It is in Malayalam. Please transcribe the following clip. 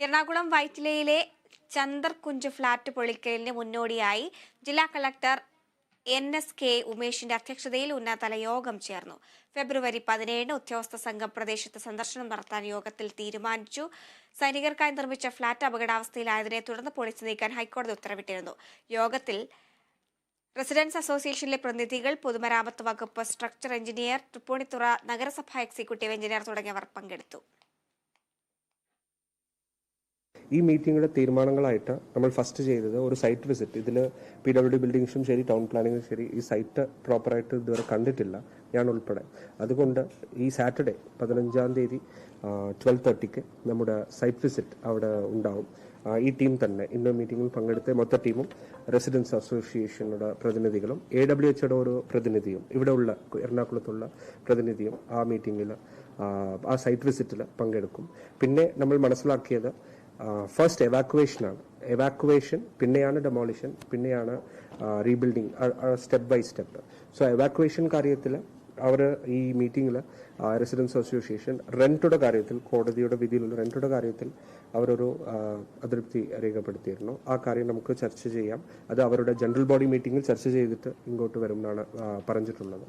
എറണാകുളം വൈറ്റിലയിലെ ചന്ദർകുഞ്ച് ഫ്ളാറ്റ് പൊളിക്കലിന് മുന്നോടിയായി ജില്ലാ കളക്ടർ NSK ഉമേഷിന്റെ അധ്യക്ഷതയിൽ ഉന്നതതല യോഗം ചേർന്നു. ഫെബ്രുവരി 17 ഉദ്യോഗസ്ഥ സംഘം പ്രദേശത്ത് സന്ദർശനം നടത്താൻ യോഗത്തിൽ തീരുമാനിച്ചു. സൈനികർക്കായി നിർമ്മിച്ച ഫ്ളാറ്റ് അപകടാവസ്ഥയിലായതിനെ തുടർന്ന് പൊളിച്ചു നീക്കാൻ ഹൈക്കോടതി ഉത്തരവിട്ടിരുന്നു. യോഗത്തിൽ റെസിഡൻസ് അസോസിയേഷനിലെ പ്രതിനിധികൾ, പൊതുമരാമത്ത് വകുപ്പ് സ്ട്രക്ചർ എഞ്ചിനീയർ, തൃപ്പൂണിത്തുറ നഗരസഭ എക്സിക്യൂട്ടീവ് എഞ്ചിനീയർ തുടങ്ങിയവർ പങ്കെടുത്തു. ഈ മീറ്റിംഗിലെ തീരുമാനങ്ങളായിട്ട് നമ്മൾ ഫസ്റ്റ് ചെയ്തത് ഒരു സൈറ്റ് വിസിറ്റ്. ഇതിൽ PWD ബിൽഡിംഗ്സും ശരി, ടൗൺ പ്ലാനിങ്ങും ശരി, ഈ സൈറ്റ് പ്രോപ്പറായിട്ട് ഇതുവരെ കണ്ടിട്ടില്ല, ഞാൻ ഉൾപ്പെടെ. അതുകൊണ്ട് ഈ സാറ്റർഡേ 15-ാം തീയതി 12:30 നമ്മുടെ സൈറ്റ് വിസിറ്റ് അവിടെ ഉണ്ടാവും. ഈ ടീം തന്നെ ഇന്ന് മീറ്റിംഗിൽ പങ്കെടുത്ത മൊത്ത ടീമും റെസിഡൻസ് അസോസിയേഷനുടെ പ്രതിനിധികളും AWHയുടെ ഒരു പ്രതിനിധിയും ഇവിടെ ഉള്ള എറണാകുളത്തുള്ള പ്രതിനിധിയും ആ മീറ്റിംഗിൽ ആ സൈറ്റ് വിസിറ്റിൽ പങ്കെടുക്കും. പിന്നെ നമ്മൾ മനസ്സിലാക്കിയത് ഫസ്റ്റ് എവാക്യുവേഷനാണ്. എവാക്യുവേഷൻ, പിന്നെയാണ് ഡെമോളിഷൻ, പിന്നെയാണ് rebuilding, step by step. So evacuation കാര്യത്തിൽ അവർ ഈ മീറ്റിംഗിൽ റെസിഡൻസ് അസോസിയേഷൻ റെന്റുടെ കാര്യത്തിൽ, കോടതിയുടെ വിധിയിലുള്ള റെന്റുടെ കാര്യത്തിൽ അവരൊരു അതൃപ്തി രേഖപ്പെടുത്തിയിരുന്നു. ആ കാര്യം നമുക്ക് ചർച്ച ചെയ്യാം. അത് അവരുടെ ജനറൽ ബോഡി മീറ്റിംഗിൽ ചർച്ച ചെയ്തിട്ട് ഇങ്ങോട്ട് വരുമെന്നാണ് പറഞ്ഞിട്ടുള്ളത്.